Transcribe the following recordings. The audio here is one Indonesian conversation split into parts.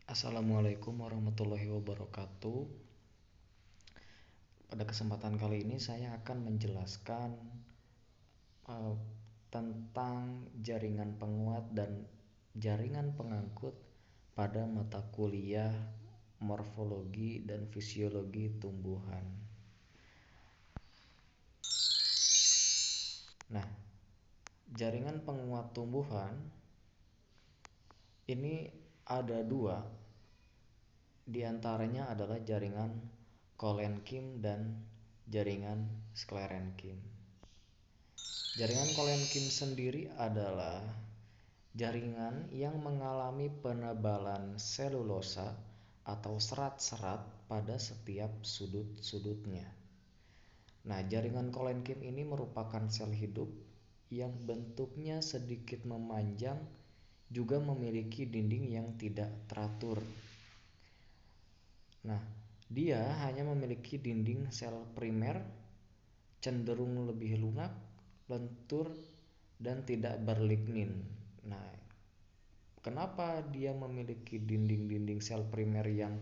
Assalamualaikum warahmatullahi wabarakatuh. Pada kesempatan kali ini saya akan menjelaskan eh, tentang jaringan penguat dan jaringan pengangkut pada mata kuliah morfologi dan fisiologi tumbuhan. Nah, jaringan penguat tumbuhan ini ada dua. Di antaranya adalah jaringan Colenkym dan jaringan Sclerenkym. Jaringan Colenkym sendiri adalah jaringan yang mengalami penebalan selulosa atau serat-serat pada setiap sudut-sudutnya. Nah, jaringan Colenkym ini merupakan sel hidup yang bentuknya sedikit memanjang, juga memiliki dinding yang tidak teratur. Nah, dia hanya memiliki dinding sel primer, cenderung lebih lunak, lentur, dan tidak berlignin. Nah, kenapa dia memiliki dinding-dinding sel primer yang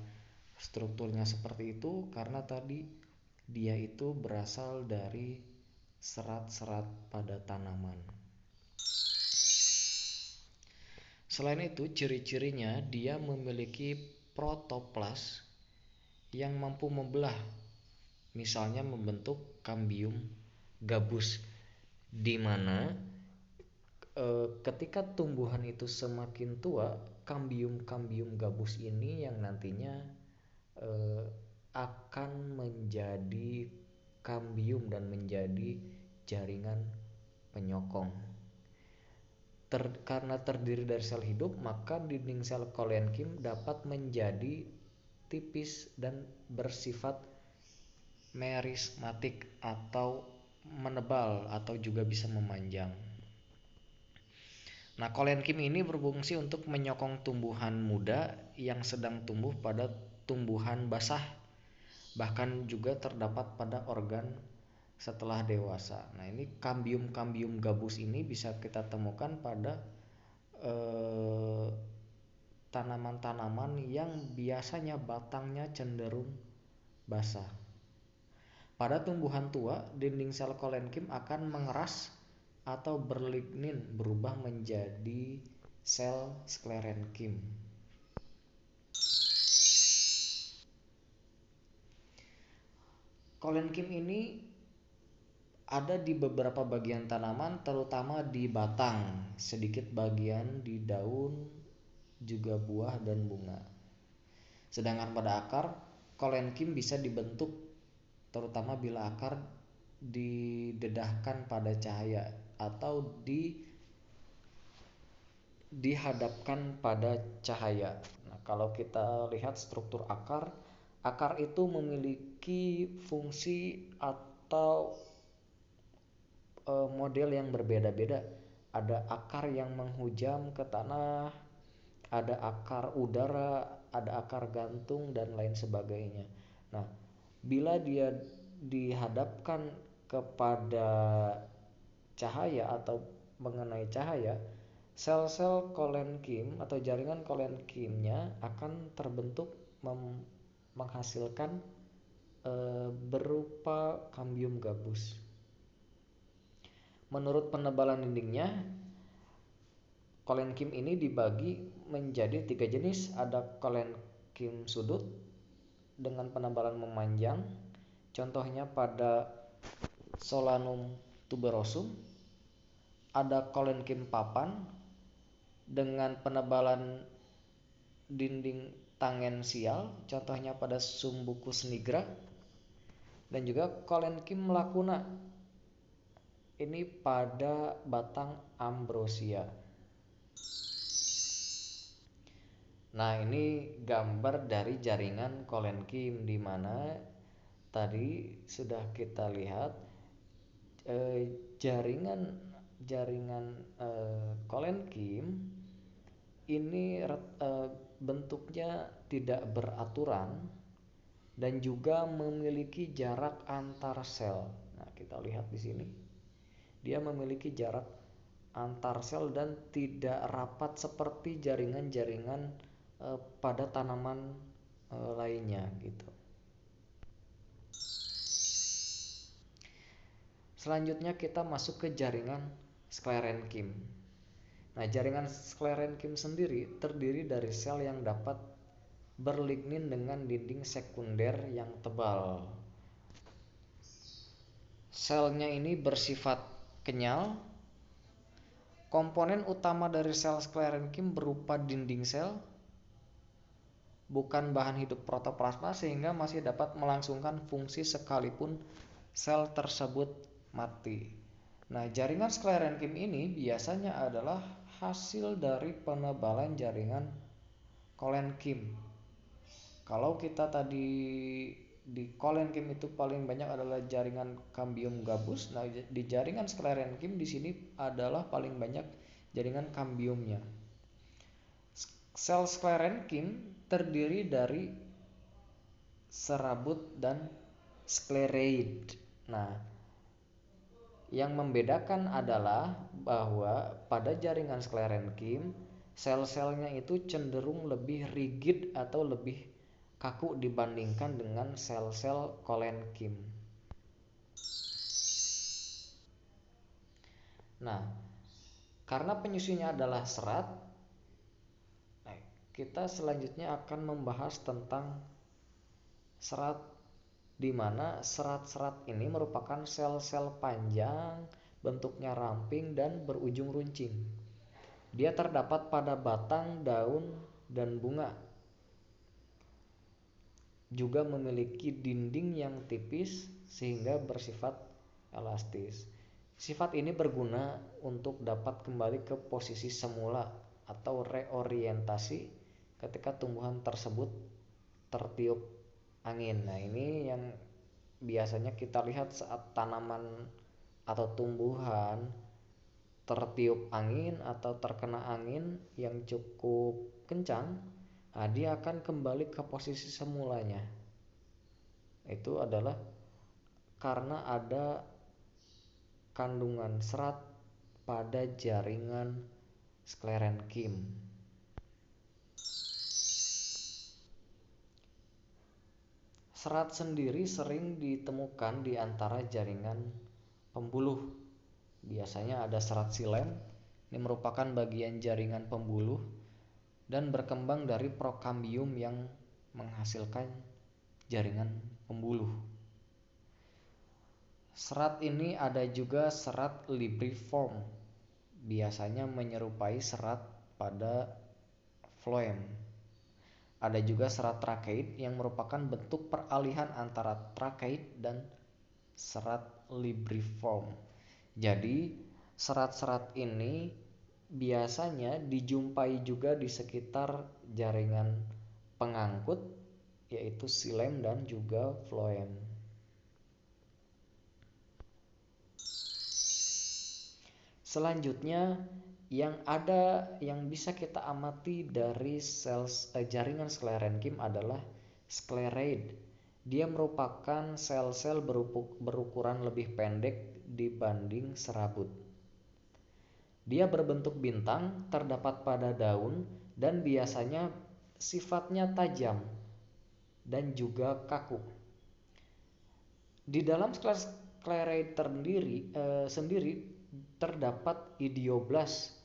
strukturnya seperti itu? Karena tadi dia itu berasal dari serat-serat pada tanaman. Selain itu, ciri-cirinya dia memiliki protoplas yang mampu membelah, misalnya membentuk kambium gabus, di mana ketika tumbuhan itu semakin tua, kambium gabus ini yang nantinya akan menjadi kambium dan menjadi jaringan penyokong. Karena terdiri dari sel hidup, maka dinding sel Colenkym dapat menjadi tipis dan bersifat merismatik atau menebal atau juga bisa memanjang. Nah, Colenkym ini berfungsi untuk menyokong tumbuhan muda yang sedang tumbuh pada tumbuhan basah, bahkan juga terdapat pada organ setelah dewasa. Nah, ini kambium gabus ini bisa kita temukan pada tanaman-tanaman yang biasanya batangnya cenderung basah. Pada tumbuhan tua, dinding sel Colenkym akan mengeras atau berlignin, berubah menjadi sel Sclerenkym. Colenkym ini ada di beberapa bagian tanaman, terutama di batang, sedikit bagian di daun, juga buah dan bunga. Sedangkan pada akar, Colenkym bisa dibentuk terutama bila akar didedahkan pada cahaya atau dihadapkan pada cahaya. Nah, kalau kita lihat struktur akar itu memiliki fungsi atau model yang berbeda-beda. Ada akar yang menghujam ke tanah, ada akar udara, ada akar gantung, dan lain sebagainya. Nah, bila dia dihadapkan kepada cahaya atau mengenai cahaya, sel-sel Colenkym atau jaringan Colenkymnya akan terbentuk menghasilkan berupa kambium gabus. Menurut penebalan dindingnya, Colenkym ini dibagi menjadi 3 jenis. Ada Colenkym sudut dengan penebalan memanjang, contohnya pada Solanum tuberosum. Ada Colenkym papan dengan penebalan dinding tangensial, contohnya pada Sumbucus nigra. Dan juga Colenkym lacuna, ini pada batang ambrosia. Nah, ini gambar dari jaringan Colenkym, di mana tadi sudah kita lihat jaringan Colenkym ini bentuknya tidak beraturan dan juga memiliki jarak antar sel. Nah, kita lihat di sini. Dia memiliki jarak antar sel dan tidak rapat seperti jaringan-jaringan pada tanaman lainnya gitu. Selanjutnya kita masuk ke jaringan sklerenkim. Nah, jaringan sklerenkim sendiri terdiri dari sel yang dapat berlignin dengan dinding sekunder yang tebal. Selnya ini bersifat kenyal. Komponen utama dari sel sklerenkim berupa dinding sel, bukan bahan hidup protoplasma, sehingga masih dapat melangsungkan fungsi sekalipun sel tersebut mati. Nah, jaringan sklerenkim ini biasanya adalah hasil dari penebalan jaringan kolenkim. Kalau kita tadi di kolenkim itu paling banyak adalah jaringan kambium gabus. Nah, di jaringan sklerenkim di sini adalah paling banyak jaringan kambiumnya. Sel sklerenkim terdiri dari serabut dan sklereid. Nah, yang membedakan adalah bahwa pada jaringan sklerenkim sel-selnya itu cenderung lebih rigid atau lebih kaku dibandingkan dengan sel-sel kolenkim. Nah, karena penyusunnya adalah serat, kita selanjutnya akan membahas tentang serat, di mana serat-serat ini merupakan sel-sel panjang, bentuknya ramping dan berujung runcing. Dia terdapat pada batang, daun, dan bunga. Juga memiliki dinding yang tipis sehingga bersifat elastis. Sifat ini berguna untuk dapat kembali ke posisi semula atau reorientasi ketika tumbuhan tersebut tertiup angin. Nah, ini yang biasanya kita lihat saat tanaman atau tumbuhan tertiup angin atau terkena angin yang cukup kencang, dia akan kembali ke posisi semulanya. Itu adalah karena ada kandungan serat pada jaringan sklerenkim. Serat sendiri sering ditemukan di antara jaringan pembuluh. Biasanya ada serat xilem, ini merupakan bagian jaringan pembuluh dan berkembang dari prokambium yang menghasilkan jaringan pembuluh. Serat ini ada juga serat libriform, biasanya menyerupai serat pada phloem. Ada juga serat trakeid yang merupakan bentuk peralihan antara trakeid dan serat libriform. Jadi, serat-serat ini biasanya dijumpai juga di sekitar jaringan pengangkut, yaitu xilem dan juga phloem. Selanjutnya, yang bisa kita amati dari jaringan sklerenkim adalah sklereid. Dia merupakan sel-sel berukuran lebih pendek dibanding serabut. Dia berbentuk bintang, terdapat pada daun, dan biasanya sifatnya tajam dan juga kaku. Di dalam sklereid sendiri terdapat idioblast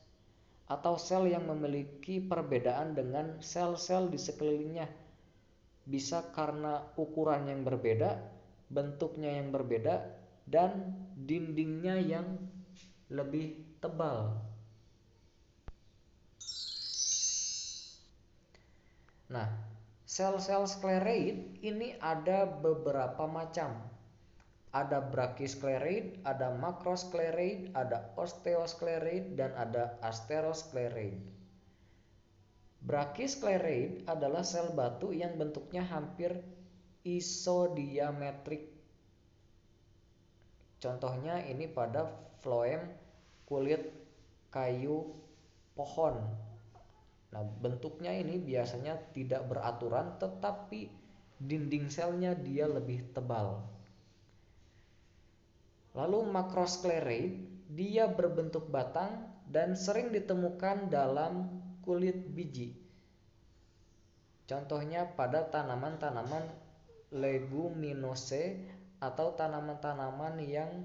atau sel yang memiliki perbedaan dengan sel-sel di sekelilingnya. Bisa karena ukuran yang berbeda, bentuknya yang berbeda, dan dindingnya yang lebih tebal. Nah, sel-sel sklereid ini ada beberapa macam. Ada brachysklereid, ada macrosklereid, ada osteosklereid, dan ada asterosklereid. Brachysklereid adalah sel batu yang bentuknya hampir isodiametrik. Contohnya ini pada phloem kulit kayu pohon. Nah, bentuknya ini biasanya tidak beraturan, tetapi dinding selnya dia lebih tebal. Lalu macrosklereid, dia berbentuk batang dan sering ditemukan dalam kulit biji. Contohnya pada tanaman-tanaman leguminosae atau tanaman-tanaman yang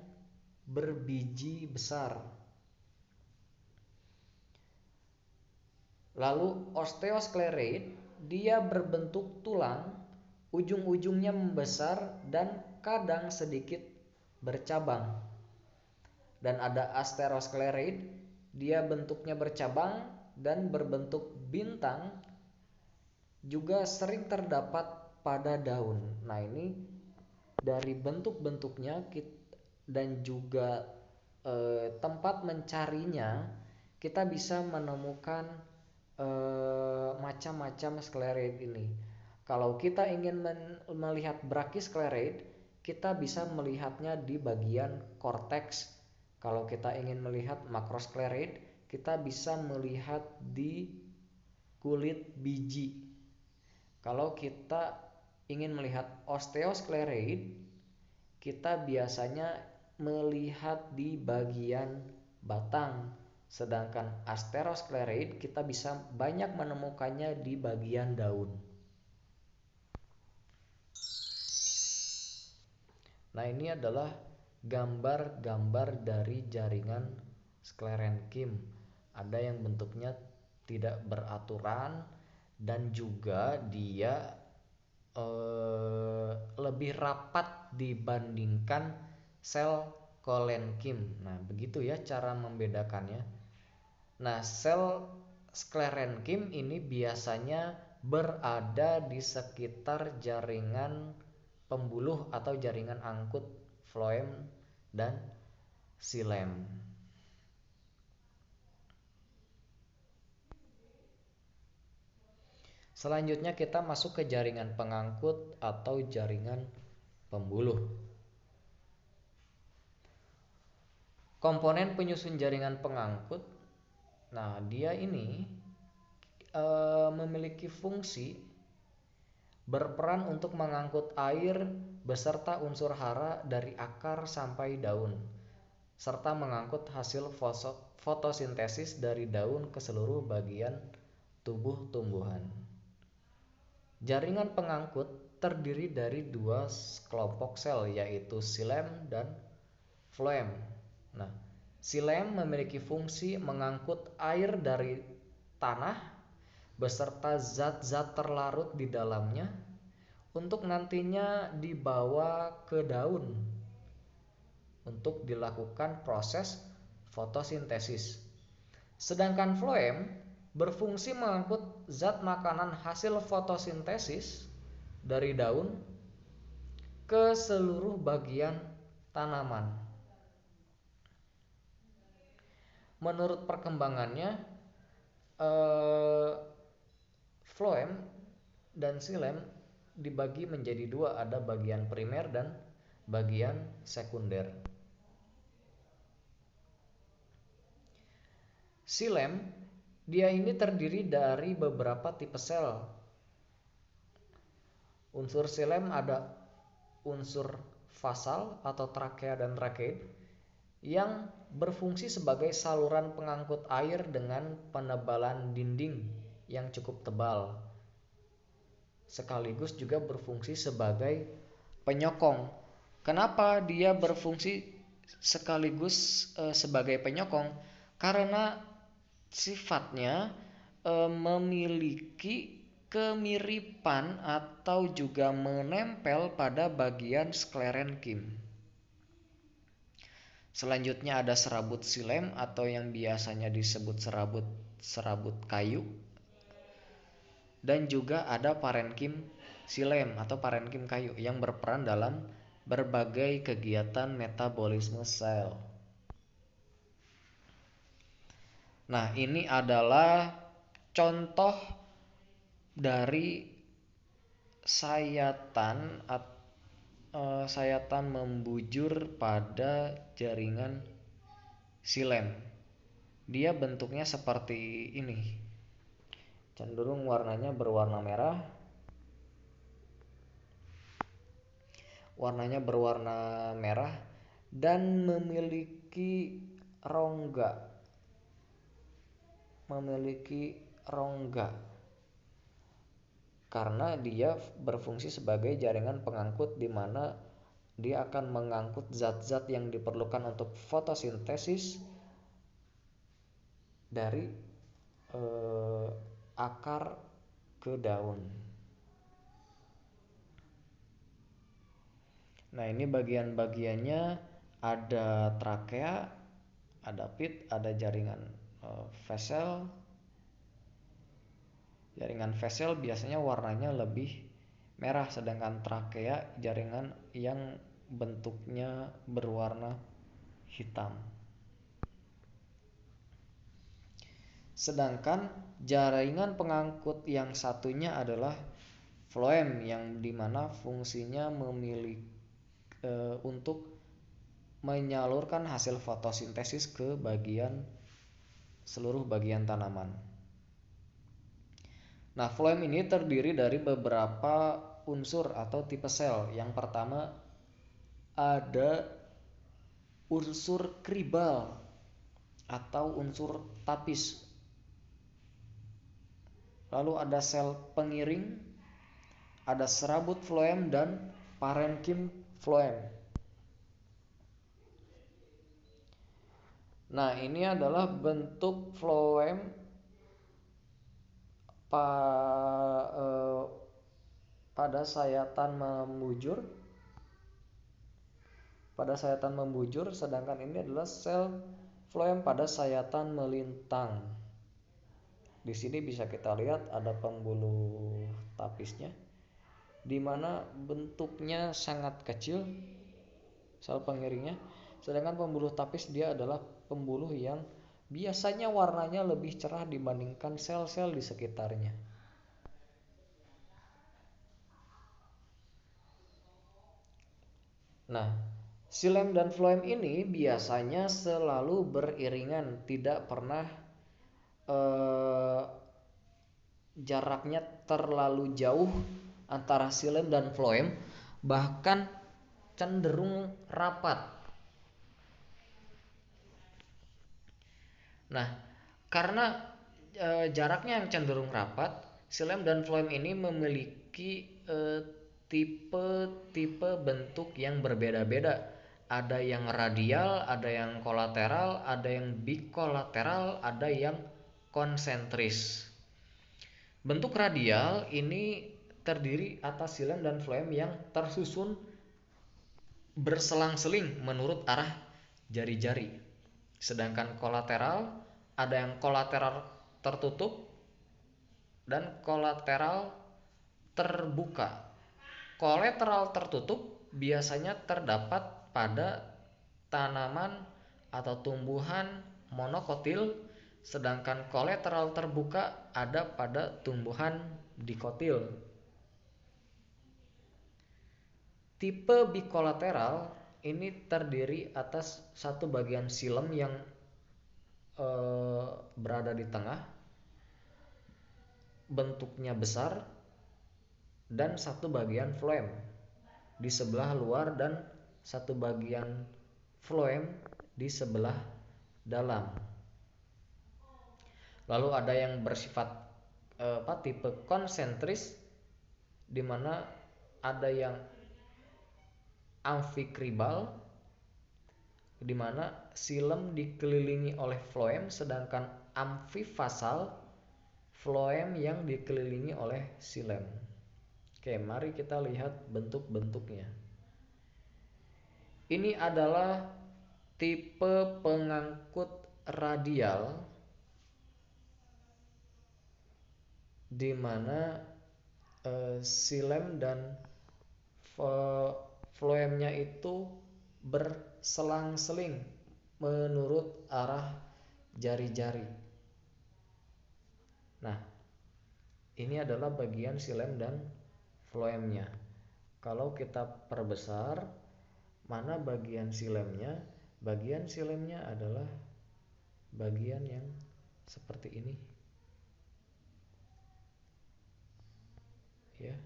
berbiji besar. Lalu osteoscleroid, dia berbentuk tulang, ujung-ujungnya membesar dan kadang sedikit bercabang. Dan ada atheroscleroid, dia bentuknya bercabang dan berbentuk bintang, juga sering terdapat pada daun. Nah, ini dari bentuk-bentuknya dan juga tempat mencarinya, kita bisa menemukan macam-macam scleroid ini. Kalau kita ingin melihat brachyschleroid, kita bisa melihatnya di bagian korteks. Kalau kita ingin melihat macroscleroid, kita bisa melihat di kulit biji. Kalau kita ingin melihat osteoscleroid, kita biasanya melihat di bagian batang. Sedangkan atheroscleroid kita bisa banyak menemukannya di bagian daun. Nah, ini adalah gambar-gambar dari jaringan sclerenchyme. Ada yang bentuknya tidak beraturan dan juga dia lebih rapat dibandingkan sel kolenchyme. Nah, begitu ya cara membedakannya. Nah, sel sclerenchyme ini biasanya berada di sekitar jaringan pembuluh atau jaringan angkut phloem dan xilem. Selanjutnya kita masuk ke jaringan pengangkut atau jaringan pembuluh. Komponen penyusun jaringan pengangkut, nah dia ini memiliki fungsi berperan untuk mengangkut air beserta unsur hara dari akar sampai daun, serta mengangkut hasil fotosintesis dari daun ke seluruh bagian tubuh tumbuhan. Jaringan pengangkut terdiri dari dua kelompok sel, yaitu xilem dan phloem. Nah, xilem memiliki fungsi mengangkut air dari tanah beserta zat-zat terlarut di dalamnya untuk nantinya dibawa ke daun untuk dilakukan proses fotosintesis. Sedangkan phloem berfungsi mengangkut zat makanan hasil fotosintesis dari daun ke seluruh bagian tanaman. Menurut perkembangannya, phloem dan xilem dibagi menjadi dua, ada bagian primer dan bagian sekunder. Xilem, dia ini terdiri dari beberapa tipe sel. Unsur xilem ada unsur fasal atau trakea dan rakeid yang berfungsi sebagai saluran pengangkut air dengan penebalan dinding yang cukup tebal. Sekaligus juga berfungsi sebagai penyokong. Kenapa dia berfungsi sekaligus sebagai penyokong? Karena sifatnya memiliki kemiripan atau juga menempel pada bagian sclerenchyme. Selanjutnya ada serabut xilem atau yang biasanya disebut serabut kayu, dan juga ada parenchyme xilem atau parenchyme kayu yang berperan dalam berbagai kegiatan metabolisme sel. Nah, ini adalah contoh dari sayatan membujur pada jaringan xilem. Dia bentuknya seperti ini. Cenderung warnanya berwarna merah. Warnanya berwarna merah dan memiliki rongga. karena dia berfungsi sebagai jaringan pengangkut di mana dia akan mengangkut zat-zat yang diperlukan untuk fotosintesis dari akar ke daun. Nah, ini bagian-bagiannya ada trakea, ada pit, ada jaringan vessel. Jaringan vessel biasanya warnanya lebih merah, sedangkan trakea jaringan yang bentuknya berwarna hitam. Sedangkan jaringan pengangkut yang satunya adalah floem, yang dimana fungsinya untuk menyalurkan hasil fotosintesis ke seluruh bagian tanaman. Nah, floem ini terdiri dari beberapa unsur atau tipe sel. Yang pertama ada unsur kribal atau unsur tapis. Lalu ada sel pengiring, ada serabut floem dan parenkim floem. Nah, ini adalah bentuk floem pada sayatan membujur. Sedangkan ini adalah sel floem pada sayatan melintang. Di sini bisa kita lihat ada pembuluh tapisnya, di mana bentuknya sangat kecil sel pengiringnya, sedangkan pembuluh tapis dia adalah pembuluh yang biasanya warnanya lebih cerah dibandingkan sel-sel di sekitarnya. Nah, xilem dan floem ini biasanya selalu beriringan, tidak pernah jaraknya terlalu jauh antara xilem dan floem, bahkan cenderung rapat. Nah, karena jaraknya yang cenderung rapat, xilem dan floem ini memiliki tipe-tipe bentuk yang berbeda-beda. Ada yang radial, ada yang kolateral, ada yang bikolateral, ada yang konsentris. Bentuk radial ini terdiri atas xilem dan floem yang tersusun berselang-seling menurut arah jari-jari. Sedangkan kolateral ada yang kolateral tertutup dan kolateral terbuka. Kolateral tertutup biasanya terdapat pada tanaman atau tumbuhan monokotil, sedangkan kolateral terbuka ada pada tumbuhan dikotil. Tipe bikolateral ini terdiri atas satu bagian xilem yang berada di tengah, bentuknya besar, dan satu bagian floem di sebelah luar dan satu bagian floem di sebelah dalam. Lalu ada yang bersifat tipe konsentris, di mana ada yang amfikribal, di mana xilem dikelilingi oleh floem, sedangkan amfifasal floem yang dikelilingi oleh xilem. Oke, mari kita lihat bentuk-bentuknya. Ini adalah tipe pengangkut radial, di mana xilem dan floemnya itu berselang-seling menurut arah jari-jari. Nah, ini adalah bagian xilem dan floemnya. Kalau kita perbesar, mana bagian xilem-nya? Bagian xilem-nya adalah bagian yang seperti ini. Ya,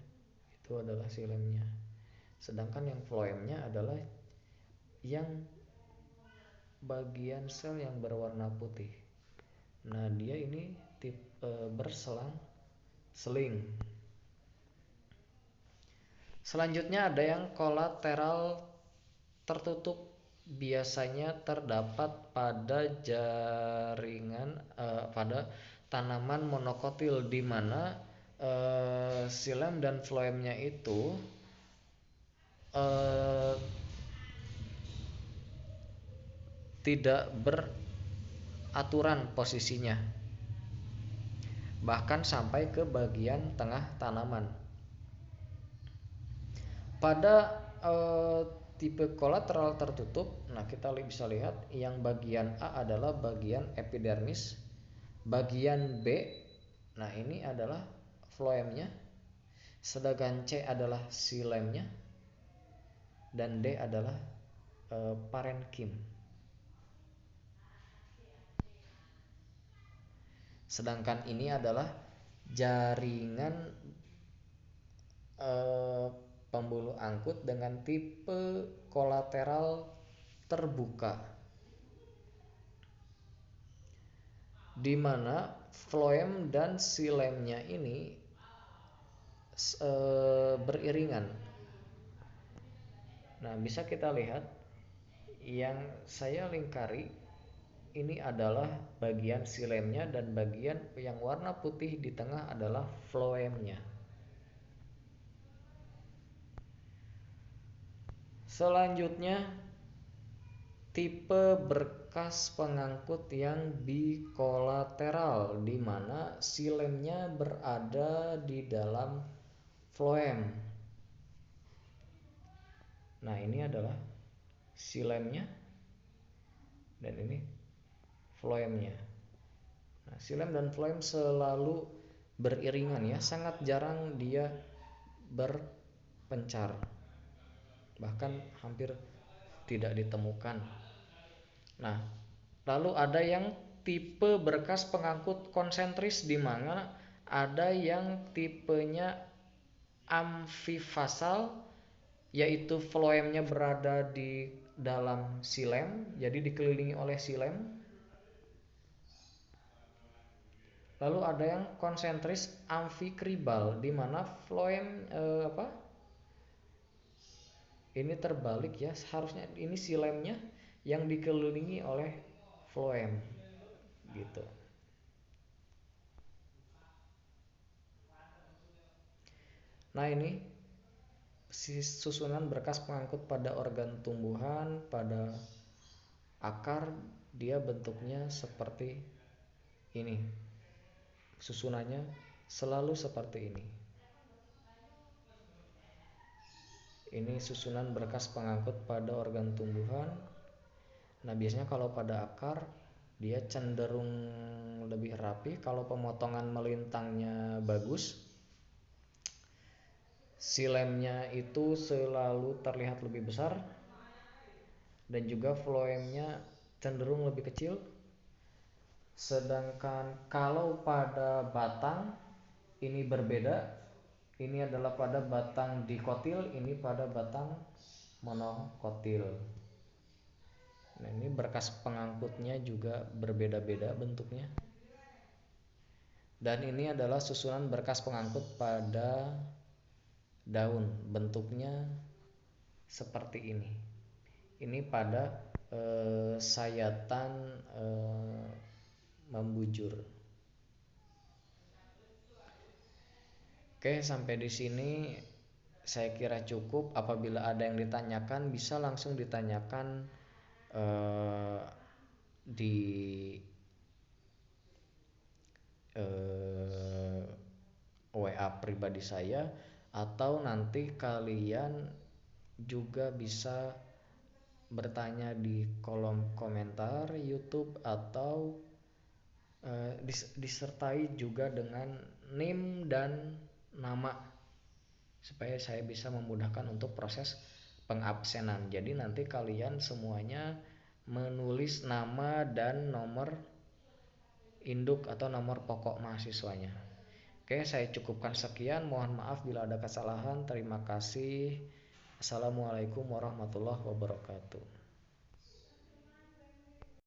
itu adalah xilem-nya. Sedangkan yang floemnya adalah yang bagian sel yang berwarna putih. Nah, dia ini tipe berselang-seling. Selanjutnya ada yang kolateral tertutup, biasanya terdapat pada jaringan pada tanaman monokotil di mana xilem dan floemnya itu tidak beraturan posisinya, bahkan sampai ke bagian tengah tanaman. Pada tipe kolateral tertutup, nah kita bisa lihat yang bagian A adalah bagian epidermis, bagian B, nah ini adalah floemnya, sedangkan C adalah xilem-nya, dan D adalah parenkim. Sedangkan ini adalah jaringan pembuluh angkut dengan tipe kolateral terbuka, di mana floem dan xilem-nya ini beriringan. Nah, bisa kita lihat yang saya lingkari ini adalah bagian xilem-nya dan bagian yang warna putih di tengah adalah floem-nya. Selanjutnya, tipe berkas pengangkut yang bikolateral, di mana xilem-nya berada di dalam floem. Nah, ini adalah xilem-nya dan ini floemnya. Nah, xilem dan floem selalu beriringan ya, sangat jarang dia berpencar, bahkan hampir tidak ditemukan. Nah, lalu ada yang tipe berkas pengangkut konsentris, di mana ada yang tipenya amfifasal, yaitu floemnya berada di dalam xilem, jadi dikelilingi oleh xilem. Lalu ada yang konsentris amfikribal, di mana floem ini terbalik ya, harusnya ini xilem-nya yang dikelilingi oleh floem gitu. Nah, ini susunan berkas pengangkut pada organ tumbuhan, pada akar, dia bentuknya seperti ini. Susunannya selalu seperti ini. Ini susunan berkas pengangkut pada organ tumbuhan. Nah, biasanya kalau pada akar dia cenderung lebih rapi. Kalau pemotongan melintangnya bagus, xilem-nya itu selalu terlihat lebih besar, dan juga floemnya cenderung lebih kecil. Sedangkan kalau pada batang ini berbeda, ini adalah pada batang dikotil, ini pada batang monokotil. Nah, ini berkas pengangkutnya juga berbeda-beda bentuknya. Dan ini adalah susunan berkas pengangkut pada daun, bentuknya seperti ini. Ini pada sayatan membujur. Oke, sampai di sini saya kira cukup. Apabila ada yang ditanyakan, bisa langsung ditanyakan di WA pribadi saya, atau nanti kalian juga bisa bertanya di kolom komentar YouTube, atau disertai juga dengan NIM dan nama, supaya saya bisa memudahkan untuk proses pengabsenan. Jadi nanti kalian semuanya menulis nama dan nomor induk atau nomor pokok mahasiswanya. Oke, saya cukupkan sekian. Mohon maaf bila ada kesalahan. Terima kasih. Assalamualaikum warahmatullahi wabarakatuh.